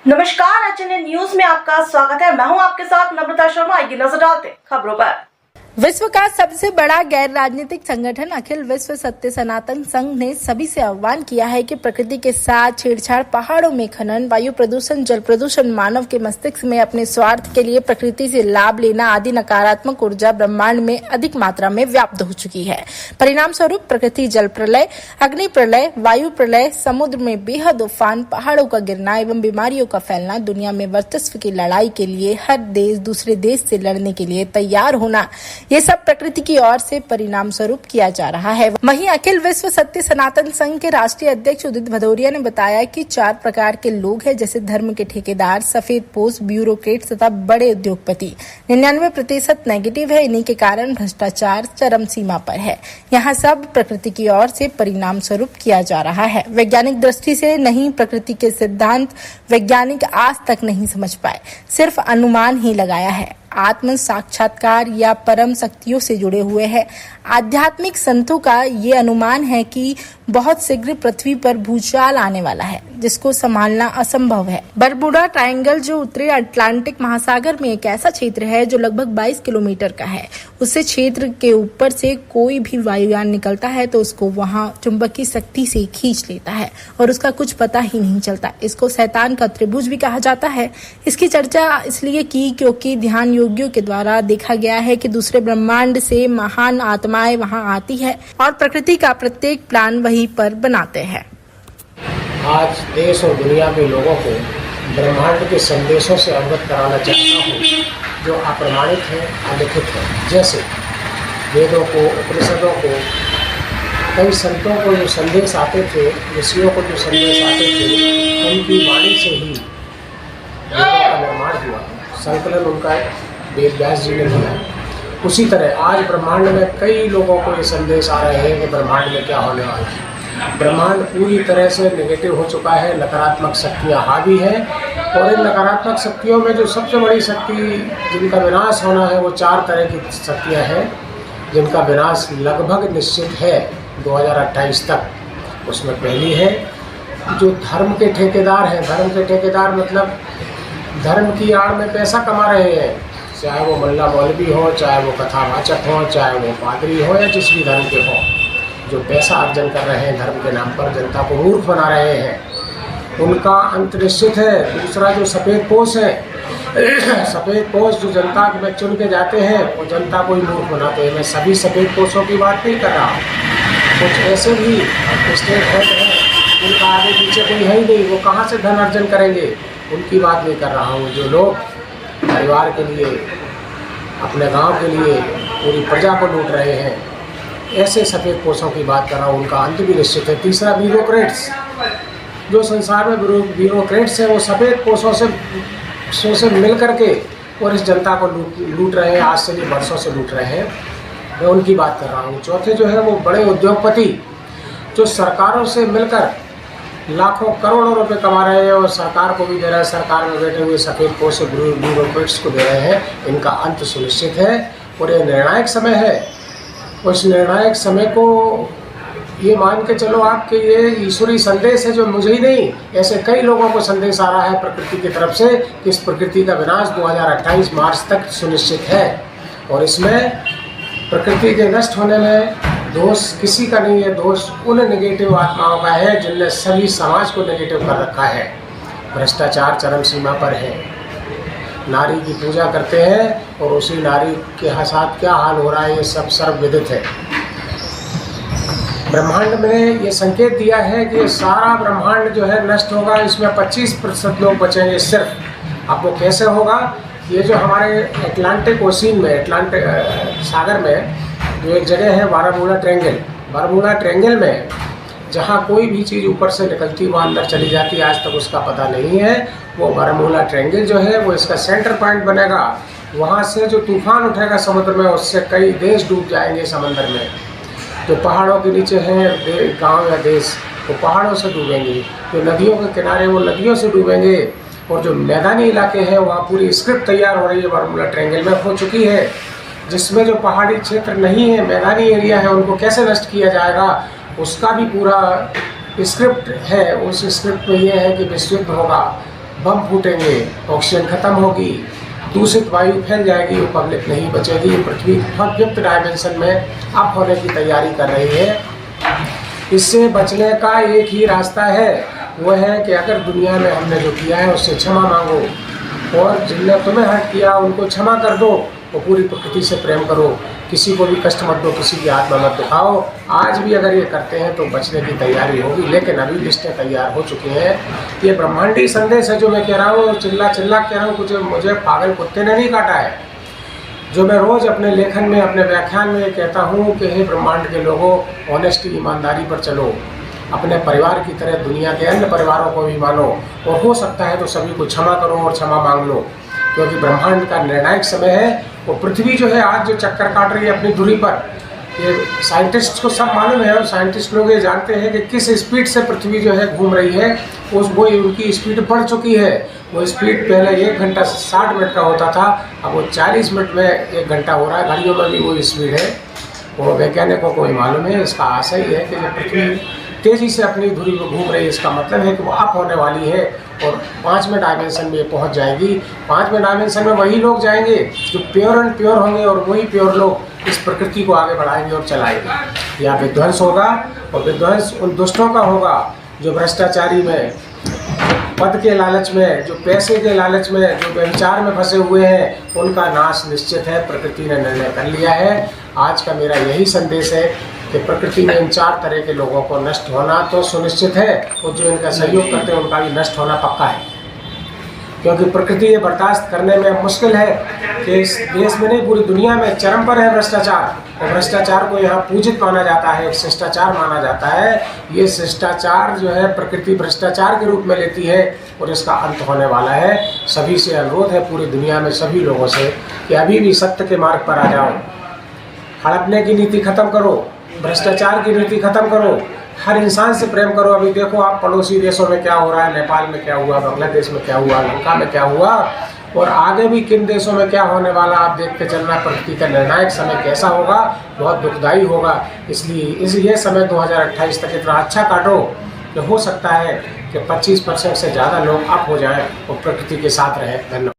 नमस्कार, HNN news में आपका स्वागत है। मैं हूं आपके साथ नम्रता शर्मा। आइए नजर डालते हैं खबरों पर। विश्व का सबसे बड़ा गैर राजनीतिक संगठन अखिल विश्व सत्य सनातन संघ ने सभी से आह्वान किया है कि प्रकृति के साथ छेड़छाड़, पहाड़ों में खनन, वायु प्रदूषण, जल प्रदूषण, मानव के मस्तिष्क में अपने स्वार्थ के लिए प्रकृति से लाभ लेना आदि नकारात्मक ऊर्जा ब्रह्मांड में अधिक मात्रा में व्याप्त हो चुकी है। परिणाम स्वरूप प्रकृति जल प्रलय, अग्नि प्रलय, वायु प्रलय, समुद्र में बेहद उफान, पहाड़ों का गिरना एवं बीमारियों का फैलना, दुनिया में वर्चस्व की लड़ाई के लिए हर देश दूसरे देश से लड़ने के लिए तैयार होना, ये सब प्रकृति की ओर से परिणाम स्वरूप किया जा रहा है। वहीं अखिल विश्व सत्य सनातन संघ के राष्ट्रीय अध्यक्ष उदित भदौरिया ने बताया कि 4 प्रकार के लोग हैं, जैसे धर्म के ठेकेदार, सफेद पोस्ट, ब्यूरोक्रेट तथा बड़े उद्योगपति। 99% नेगेटिव है। इन्हीं के कारण भ्रष्टाचार चरम सीमा पर है। यहाँ सब प्रकृति की ओर से परिणाम स्वरूप किया जा रहा है। वैज्ञानिक दृष्टि से नहीं, प्रकृति के सिद्धांत वैज्ञानिक आज तक नहीं समझ पाए, सिर्फ अनुमान ही लगाया है। आत्म साक्षात्कार या परम शक्तियों से जुड़े हुए हैं। आध्यात्मिक संतों का ये अनुमान है कि बहुत शीघ्र पृथ्वी पर भूचाल आने वाला है, जिसको संभालना असंभव है। बरमूडा ट्रायंगल जो उत्तरी अटलांटिक महासागर में एक ऐसा क्षेत्र है जो लगभग 22 किलोमीटर का है। उससे क्षेत्र के ऊपर से कोई भी वायुयान निकलता है तो उसको वहां चुंबकीय शक्ति से खींच लेता है और उसका कुछ पता ही नहीं चलता। इसको शैतान का त्रिभुज भी कहा जाता है। इसकी चर्चा इसलिए की क्योंकि ध्यान योगियों के द्वारा देखा गया है कि दूसरे ब्रह्मांड से महान आत्माएं वहां आती है और प्रकृति का प्रत्येक प्लान वहीं पर बनाते हैं। आज देश और दुनिया के लोगों को ब्रह्मांड के संदेशों से अवगत कराना चाहता हूँ, जो अप्रमाणित है, अलिखित है। जैसे वेदों को, उपनिषदों को, कई संतों को जो संदेश आते थे, ऋषियों को जो संदेश आते थे, उनकी वाणी से ही वेदों का निर्माण हुआ। संकलन उनका वेद व्यास जी ने किया। उसी तरह आज ब्रह्मांड में कई लोगों को ये संदेश आ रहे हैं कि ब्रह्मांड में क्या होने वाला है। ब्रह्मांड पूरी तरह से नेगेटिव हो चुका है, नकारात्मक शक्तियाँ हावी हैं और इन नकारात्मक शक्तियों में जो सबसे बड़ी शक्ति जिनका विनाश होना है वो 4 तरह की शक्तियाँ हैं, जिनका विनाश लगभग निश्चित है 2028 तक। उसमें पहली है जो धर्म के ठेकेदार हैं। धर्म के ठेकेदार मतलब धर्म की आड़ में पैसा कमा रहे हैं, चाहे वो मुल्ला मौलवी हो, चाहे वो कथावाचक हो, चाहे वो पादरी हो या जिस भी धर्म के हो, जो पैसा अर्जन कर रहे हैं धर्म के नाम पर, जनता को मूर्ख बना रहे हैं, उनका अंत निश्चित है। दूसरा जो सफ़ेद पोश है, सफ़ेद पोश जो जनता में चुन के जाते हैं वो जनता को ही मूर्ख बनाते हैं। मैं सभी सफ़ेद पोशों की बात नहीं कर रहा। कुछ ऐसे भी स्टेट हेड हैं जिनका आगे पीछे कोई है ही नहीं, वो कहाँ से धन अर्जन करेंगे, उनकी बात नहीं कर रहा हूँ। जो लोग परिवार के लिए, अपने गांव के लिए पूरी प्रजा को लूट रहे हैं, ऐसे सफ़ेद पोशों की बात कर रहा हूँ, उनका अंत भी निश्चित है। तीसरा ब्यूरोक्रेट्स, जो संसार में ब्यूरोक्रेट्स हैं वो सफ़ेद पोशों से मिल करके और इस जनता को लूट रहे हैं, आज से नहीं वर्षों से लूट रहे हैं, मैं उनकी बात कर रहा हूँ। चौथे जो है वो बड़े उद्योगपति जो सरकारों से मिलकर लाखों करोड़ों रुपए कमा रहे हैं और सरकार को भी दे रहे हैं, सरकार में बैठे हुए सफ़ेद पोश ब्यूरोक्रेट्स को दे रहे हैं। इनका अंत सुनिश्चित है और ये निर्णायक समय है। उस निर्णायक समय को ये मान के चलो आप कि ये ईश्वरीय संदेश है, जो मुझे ही नहीं, ऐसे कई लोगों को संदेश आ रहा है प्रकृति की तरफ से कि इस प्रकृति का विनाश 2028 मार्च तक सुनिश्चित है। और इसमें प्रकृति के नष्ट होने में दोष किसी का नहीं है, दोष उन नेगेटिव आत्माओं का है जिनने सभी समाज को नेगेटिव कर रखा है। भ्रष्टाचार चरम सीमा पर है, नारी की पूजा करते हैं और उसी नारी के साथ क्या हाल हो रहा है ये सब सर्वविदित है। ब्रह्मांड में ये संकेत दिया है कि सारा ब्रह्मांड जो है नष्ट होगा, इसमें 25% लोग बचेंगे सिर्फ। अब वो कैसे होगा? ये जो हमारे अटलांटिक ओशियन में, अटलांटिक सागर में जो एक जगह है बारामूला ट्रायंगल, बारामूला ट्रायंगल में जहाँ कोई भी चीज़ ऊपर से निकलती वो अंदर चली जाती, आज तक उसका पता नहीं है। वो बारामूला ट्रायंगल जो है वो इसका सेंटर पॉइंट बनेगा। वहाँ से जो तूफान उठेगा समुद्र में, उससे कई देश डूब जाएंगे समंदर में। जो पहाड़ों के नीचे हैं गांव या देश, वो पहाड़ों से डूबेंगे। जो नदियों के किनारे, वो नदियों से डूबेंगे। और जो मैदानी इलाके हैं वहाँ पूरी स्क्रिप्ट तैयार हो रही है, बारामूला ट्रायंगल में हो चुकी है, जिसमें जो पहाड़ी क्षेत्र नहीं है, मैदानी एरिया है, उनको कैसे नष्ट किया जाएगा उसका भी पूरा स्क्रिप्ट है। उस स्क्रिप्ट में ये है कि विश्व युद्ध होगा, बम फूटेंगे, ऑक्सीजन खत्म होगी, दूषित वायु फैल जाएगी, वो पब्लिक नहीं बचेगी। पृथ्वी बहुत फिफ्थ डायमेंशन में अप होने की तैयारी कर रही है। इससे बचने का एक ही रास्ता है, वो है कि अगर दुनिया में हमने जो किया है उससे क्षमा मांगो, और जिनने तुम्हें हर्ट किया उनको क्षमा कर दो, वो पूरी प्रकृति से प्रेम करो, किसी को भी कष्ट मत दो, किसी की आत्मा मत दुखाओ। आज भी अगर ये करते हैं तो बचने की तैयारी होगी, लेकिन अभी लिस्टें तैयार हो चुकी हैं। ये ब्रह्मांडी संदेश है जो मैं कह रहा हूँ, चिल्ला चिल्ला कह रहा हूँ, कुछ मुझे पागल कुत्ते ने नहीं काटा है। जो मैं रोज़ अपने लेखन में, अपने व्याख्यान में कहता हूँ कि हे ब्रह्मांड के लोगों, ऑनेस्टी, ईमानदारी पर चलो, अपने परिवार की तरह दुनिया के अन्य परिवारों को भी मानो, और हो सकता है तो सभी को क्षमा करो और क्षमा मांग लो, क्योंकि ब्रह्मांड का निर्णायक समय है। वो पृथ्वी जो है आज जो चक्कर काट रही है अपनी धुरी पर, ये साइंटिस्ट को सब मालूम है, और साइंटिस्ट लोग ये जानते हैं कि किस स्पीड से पृथ्वी जो है घूम रही है। वो उनकी स्पीड बढ़ चुकी है। वो स्पीड पहले 1 घंटा 60 मिनट का होता था, अब वो 40 मिनट में 1 घंटा हो रहा है। घड़ियों में भी वो स्पीड है, वो वैज्ञानिकों को भी मालूम है। इसका आशय ही है कि जब पृथ्वी तेज़ी से अपनी धुरी पर घूम रही है, इसका मतलब है कि वो अप होने वाली है और 5वें डायमेंशन में पहुंच जाएगी। 5वें डायमेंशन में वही लोग जाएंगे जो प्योर एंड प्योर होंगे, और वही प्योर लोग इस प्रकृति को आगे बढ़ाएंगे और चलाएंगे। या विध्वंस होगा, और विध्वंस उन दुष्टों का होगा जो भ्रष्टाचारी में, पद के लालच में, जो पैसे के लालच में, जो व्यभिचार में फंसे हुए हैं, उनका नाश निश्चित है। प्रकृति ने निर्णय कर लिया है। आज का मेरा यही संदेश है कि प्रकृति में इन 4 तरह के लोगों को नष्ट होना तो सुनिश्चित है, और जो इनका सहयोग करते हैं उनका भी नष्ट होना पक्का है, क्योंकि प्रकृति ये बर्दाश्त करने में मुश्किल है कि इस देश में नहीं, पूरी दुनिया में चरम पर है भ्रष्टाचार, और भ्रष्टाचार को यहाँ पूजित माना जाता है, एक शिष्टाचार माना जाता है। ये शिष्टाचार जो है प्रकृति भ्रष्टाचार के रूप में लेती है, और इसका अंत होने वाला है। सभी से अनुरोध है, पूरी दुनिया में सभी लोगों से, कि अभी भी सत्य के मार्ग पर आ जाओ। हड़पने की नीति खत्म करो, भ्रष्टाचार की नीति खत्म करो, हर इंसान से प्रेम करो। अभी देखो आप पड़ोसी देशों में क्या हो रहा है, नेपाल में क्या हुआ, बांग्लादेश में क्या हुआ, लंका में क्या हुआ, और आगे भी किन देशों में क्या होने वाला, आप देखते चलना। प्रकृति का निर्णायक समय कैसा होगा, बहुत दुखदाई होगा। इसलिए ये समय 2028 तक इतना अच्छा काटो कि हो सकता है कि 25% से ज़्यादा लोग अप हो जाएं और प्रकृति के साथ रहें। धन्यवाद।